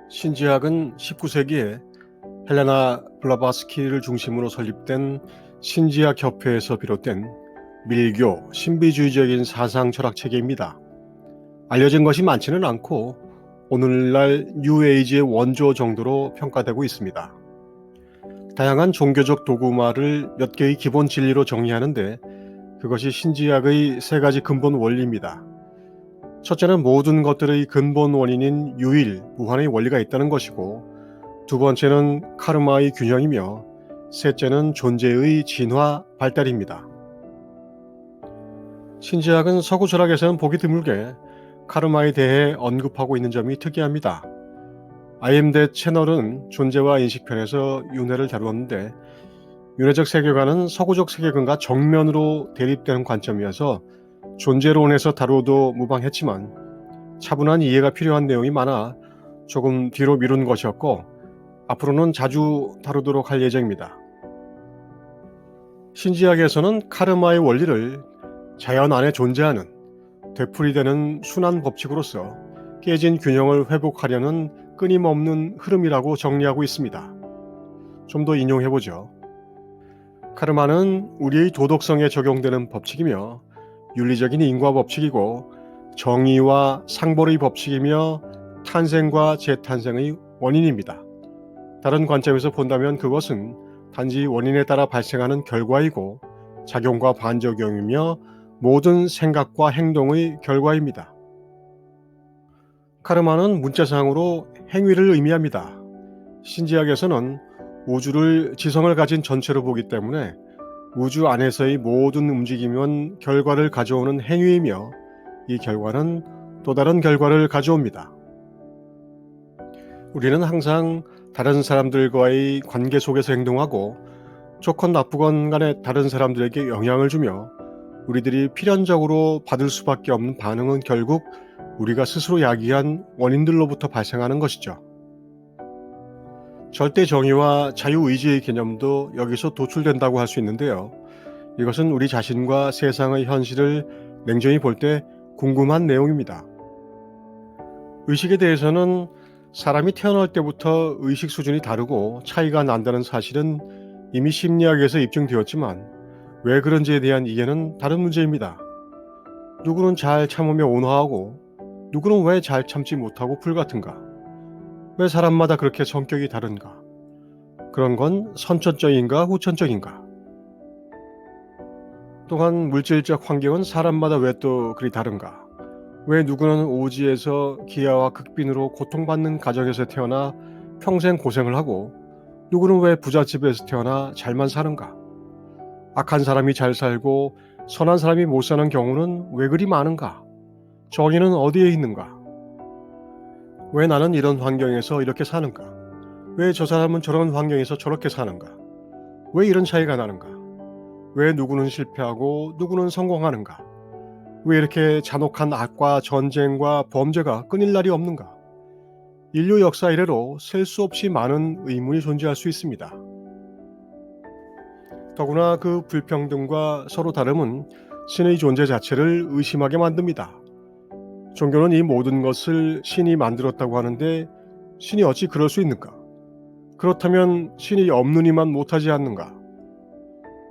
신지학은 19세기에 헬레나 블라바스키를 중심으로 설립된 신지학협회에서 비롯된 밀교, 신비주의적인 사상 철학 체계입니다. 알려진 것이 많지는 않고 오늘날 뉴에이지의 원조 정도로 평가되고 있습니다. 다양한 종교적 도구마를 몇 개의 기본 진리로 정리하는데 그것이 신지학의 세 가지 근본 원리입니다. 첫째는 모든 것들의 근본 원인인 유일, 무한의 원리가 있다는 것이고, 두 번째는 카르마의 균형이며, 셋째는 존재의 진화, 발달입니다. 신지학은 서구 철학에서는 보기 드물게 카르마에 대해 언급하고 있는 점이 특이합니다. IMD 채널은 존재와 인식편에서 윤회를 다루었는데, 윤회적 세계관은 서구적 세계관과 정면으로 대립되는 관점이어서 존재론에서 다루어도 무방했지만 차분한 이해가 필요한 내용이 많아 조금 뒤로 미룬 것이었고 앞으로는 자주 다루도록 할 예정입니다. 신지학에서는 카르마의 원리를 자연 안에 존재하는 되풀이되는 순환 법칙으로서 깨진 균형을 회복하려는 끊임없는 흐름이라고 정리하고 있습니다. 좀 더 인용해보죠. 카르마는 우리의 도덕성에 적용되는 법칙이며 윤리적인 인과 법칙이고 정의와 상보의 법칙이며 탄생과 재탄생의 원인입니다. 다른 관점에서 본다면 그것은 단지 원인에 따라 발생하는 결과이고 작용과 반작용이며 모든 생각과 행동의 결과입니다. 카르마는 문자상으로 행위를 의미합니다. 신지학에서는 우주를 지성을 가진 전체로 보기 때문에 우주 안에서의 모든 움직임은 결과를 가져오는 행위이며 이 결과는 또 다른 결과를 가져옵니다. 우리는 항상 다른 사람들과의 관계 속에서 행동하고 좋건 나쁘건 간에 다른 사람들에게 영향을 주며 우리들이 필연적으로 받을 수밖에 없는 반응은 결국 우리가 스스로 야기한 원인들로부터 발생하는 것이죠. 절대 정의와 자유의지의 개념도 여기서 도출된다고 할 수 있는데요. 이것은 우리 자신과 세상의 현실을 냉정히 볼 때 궁금한 내용입니다. 의식에 대해서는 사람이 태어날 때부터 의식 수준이 다르고 차이가 난다는 사실은 이미 심리학에서 입증되었지만 왜 그런지에 대한 이해는 다른 문제입니다. 누구는 잘 참으며 온화하고 누구는 왜 잘 참지 못하고 불같은가? 왜 사람마다 그렇게 성격이 다른가? 그런 건 선천적인가 후천적인가? 또한 물질적 환경은 사람마다 왜 또 그리 다른가? 왜 누구는 오지에서 기아와 극빈으로 고통받는 가정에서 태어나 평생 고생을 하고 누구는 왜 부잣집에서 태어나 잘만 사는가? 악한 사람이 잘 살고 선한 사람이 못 사는 경우는 왜 그리 많은가? 정의는 어디에 있는가? 왜 나는 이런 환경에서 이렇게 사는가? 왜 저 사람은 저런 환경에서 저렇게 사는가? 왜 이런 차이가 나는가? 왜 누구는 실패하고 누구는 성공하는가? 왜 이렇게 잔혹한 악과 전쟁과 범죄가 끊일 날이 없는가? 인류 역사 이래로 셀 수 없이 많은 의문이 존재할 수 있습니다. 더구나 그 불평등과 서로 다름은 신의 존재 자체를 의심하게 만듭니다. 종교는 이 모든 것을 신이 만들었다고 하는데 신이 어찌 그럴 수 있는가? 그렇다면 신이 없는 이만 못하지 않는가?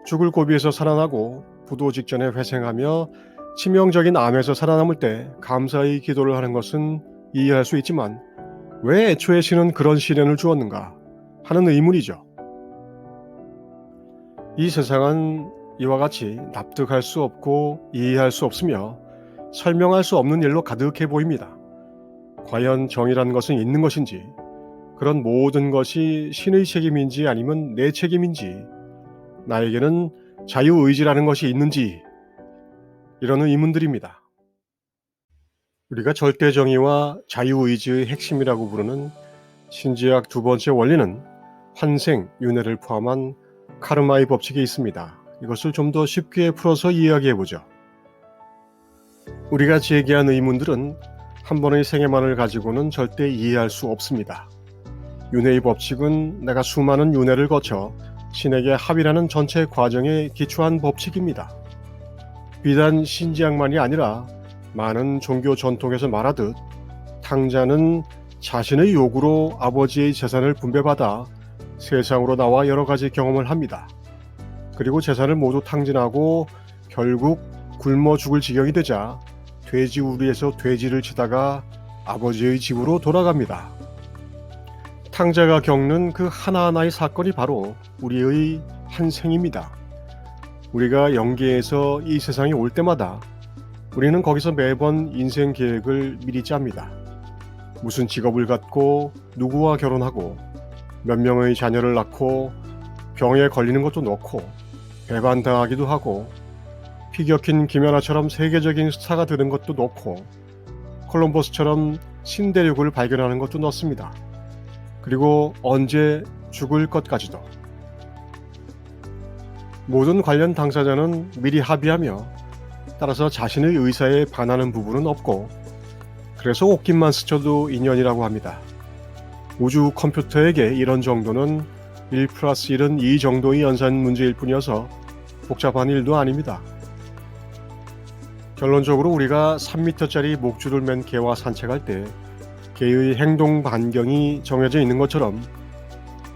죽을 고비에서 살아나고 부도 직전에 회생하며 치명적인 암에서 살아남을 때 감사의 기도를 하는 것은 이해할 수 있지만 왜 애초에 신은 그런 시련을 주었는가 하는 의문이죠. 이 세상은 이와 같이 납득할 수 없고 이해할 수 없으며 설명할 수 없는 일로 가득해 보입니다. 과연 정의란 것은 있는 것인지, 그런 모든 것이 신의 책임인지 아니면 내 책임인지, 나에게는 자유의지라는 것이 있는지, 이런 의문들입니다. 우리가 절대 정의와 자유의지의 핵심이라고 부르는 신지학 두 번째 원리는 환생, 윤회를 포함한 카르마의 법칙에 있습니다. 이것을 좀 더 쉽게 풀어서 이야기해보죠. 우리가 제기한 의문들은 한 번의 생애만을 가지고는 절대 이해할 수 없습니다. 윤회의 법칙은 내가 수많은 윤회를 거쳐 신에게 합의라는 전체 과정에 기초한 법칙입니다. 비단 신지학만이 아니라 많은 종교 전통에서 말하듯 탕자는 자신의 요구로 아버지의 재산을 분배받아 세상으로 나와 여러 가지 경험을 합니다. 그리고 재산을 모두 탕진하고 결국 굶어 죽을 지경이 되자 돼지우리에서 돼지를 치다가 아버지의 집으로 돌아갑니다. 탕자가 겪는 그 하나하나의 사건이 바로 우리의 한 생입니다. 우리가 영계에서 이 세상에 올 때마다 우리는 거기서 매번 인생 계획을 미리 짭니다. 무슨 직업을 갖고 누구와 결혼하고 몇 명의 자녀를 낳고 병에 걸리는 것도 넣고 배반당하기도 하고 피 격힌 김연아처럼 세계적인 스타가 되는 것도 넣고 콜럼버스처럼 신대륙을 발견하는 것도 넣습니다. 그리고 언제 죽을 것까지도. 모든 관련 당사자는 미리 합의하며 따라서 자신의 의사에 반하는 부분은 없고 그래서 옷깃만 스쳐도 인연이라고 합니다. 우주 컴퓨터에게 이런 정도는 1+1은 2 정도의 연산 문제일 뿐이어서 복잡한 일도 아닙니다. 결론적으로 우리가 3m짜리 목줄을 맨 개와 산책할 때 개의 행동 반경이 정해져 있는 것처럼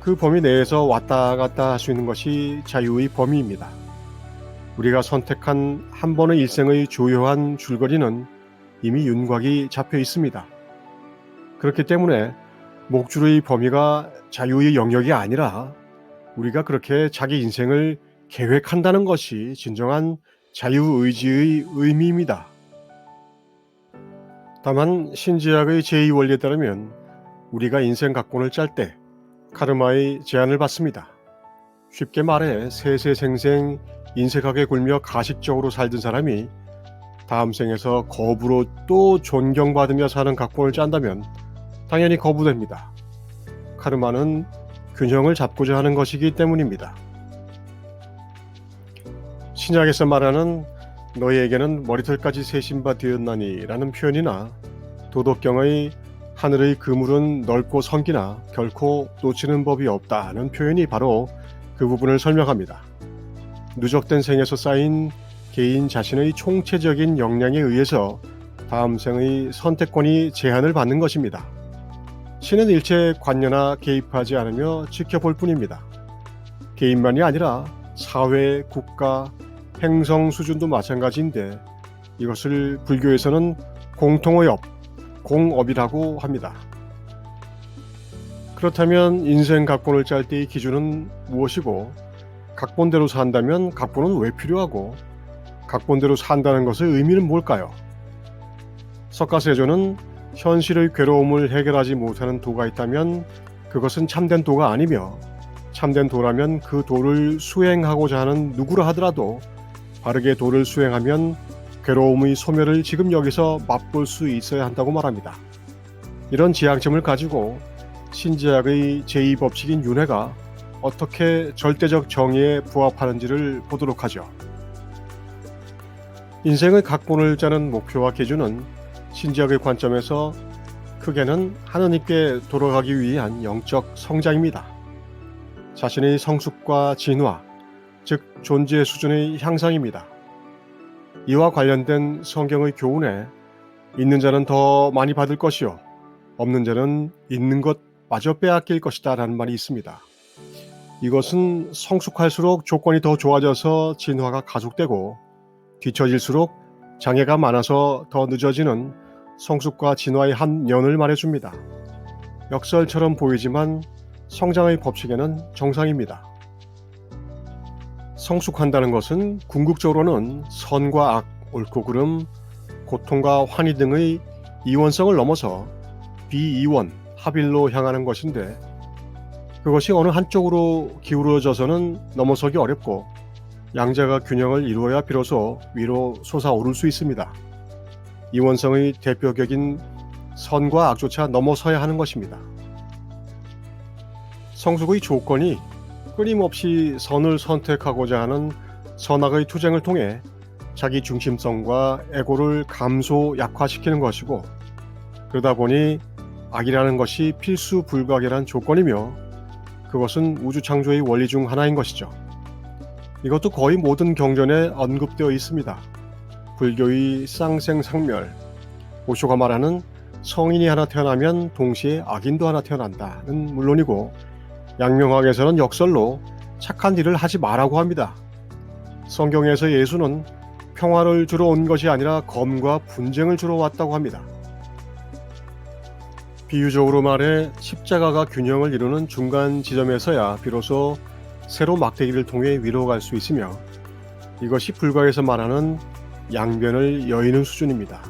그 범위 내에서 왔다 갔다 할 수 있는 것이 자유의 범위입니다. 우리가 선택한 한 번의 일생의 주요한 줄거리는 이미 윤곽이 잡혀 있습니다. 그렇기 때문에 목줄의 범위가 자유의 영역이 아니라 우리가 그렇게 자기 인생을 계획한다는 것이 진정한 자유의지의 의미입니다. 다만 신지학의 제2원리에 따르면 우리가 인생 각본을 짤 때 카르마의 제한을 받습니다. 쉽게 말해 세세생생 인색하게 굴며 가식적으로 살던 사람이 다음 생에서 거부로 또 존경받으며 사는 각본을 짠다면 당연히 거부됩니다. 카르마는 균형을 잡고자 하는 것이기 때문입니다. 신약에서 말하는 너희에게는 머리털까지 세신바 되었나니 라는 표현이나 도덕경의 하늘의 그물은 넓고 성기나 결코 놓치는 법이 없다는 표현이 바로 그 부분을 설명합니다. 누적된 생에서 쌓인 개인 자신의 총체적인 역량에 의해서 다음 생의 선택권이 제한을 받는 것입니다. 신은 일체 관여나 개입하지 않으며 지켜볼 뿐입니다. 개인만이 아니라 사회, 국가, 행성 수준도 마찬가지인데 이것을 불교에서는 공통의 업, 공업이라고 합니다. 그렇다면 인생 각본을 짤 때의 기준은 무엇이고 각본대로 산다면 각본은 왜 필요하고 각본대로 산다는 것의 의미는 뭘까요? 석가세조는 현실의 괴로움을 해결하지 못하는 도가 있다면 그것은 참된 도가 아니며 참된 도라면 그 도를 수행하고자 하는 누구라 하더라도 바르게 도를 수행하면 괴로움의 소멸을 지금 여기서 맛볼 수 있어야 한다고 말합니다. 이런 지향점을 가지고 신지학의 제2법칙인 윤회가 어떻게 절대적 정의에 부합하는지를 보도록 하죠. 인생의 각본을 짜는 목표와 기준은 신지학의 관점에서 크게는 하느님께 돌아가기 위한 영적 성장입니다. 자신의 성숙과 진화, 즉 존재 수준의 향상입니다. 이와 관련된 성경의 교훈에 있는 자는 더 많이 받을 것이요 없는 자는 있는 것 마저 빼앗길 것이다 라는 말이 있습니다. 이것은 성숙할수록 조건이 더 좋아져서 진화가 가속되고 뒤처질수록 장애가 많아서 더 늦어지는 성숙과 진화의 한 면을 말해줍니다. 역설처럼 보이지만 성장의 법칙에는 정상입니다. 성숙한다는 것은 궁극적으로는 선과 악, 옳고 그름, 고통과 환희 등의 이원성을 넘어서 비이원, 합일로 향하는 것인데 그것이 어느 한쪽으로 기울어져서는 넘어서기 어렵고 양자가 균형을 이루어야 비로소 위로 솟아오를 수 있습니다. 이원성의 대표격인 선과 악조차 넘어서야 하는 것입니다. 성숙의 조건이 끊임없이 선을 선택하고자 하는 선악의 투쟁을 통해 자기 중심성과 에고를 감소 약화시키는 것이고 그러다 보니 악이라는 것이 필수 불가결한 조건이며 그것은 우주 창조의 원리 중 하나인 것이죠. 이것도 거의 모든 경전에 언급되어 있습니다. 불교의 쌍생상멸, 오쇼가 말하는 성인이 하나 태어나면 동시에 악인도 하나 태어난다는 물론이고, 양명학에서는 역설로 착한 일을 하지 말라고 합니다. 성경에서 예수는 평화를 주러 온 것이 아니라 검과 분쟁을 주러 왔다고 합니다. 비유적으로 말해 십자가가 균형을 이루는 중간 지점에서야 비로소 새로 막대기를 통해 위로 갈 수 있으며, 이것이 불가에서 말하는 양변을 여의는 수준입니다.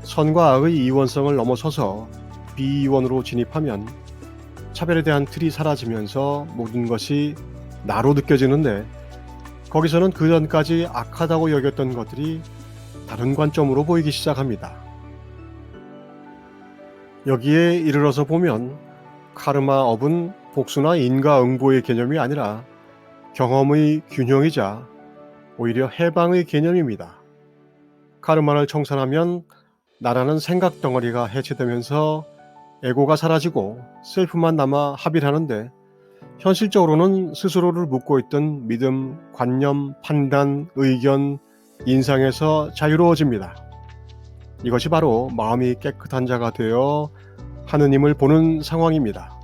선과 악의 이원성을 넘어서서 비이원으로 진입하면 차별에 대한 틀이 사라지면서 모든 것이 나로 느껴지는데, 거기서는 그 전까지 악하다고 여겼던 것들이 다른 관점으로 보이기 시작합니다. 여기에 이르러서 보면 카르마업은 복수나 인과응보의 개념이 아니라 경험의 균형이자 오히려 해방의 개념입니다. 카르마를 청산하면 나라는 생각 덩어리가 해체되면서 에고가 사라지고 셀프만 남아 합일하는데, 현실적으로는 스스로를 묶고 있던 믿음, 관념, 판단, 의견, 인상에서 자유로워집니다. 이것이 바로 마음이 깨끗한 자가 되어 하느님을 보는 상황입니다.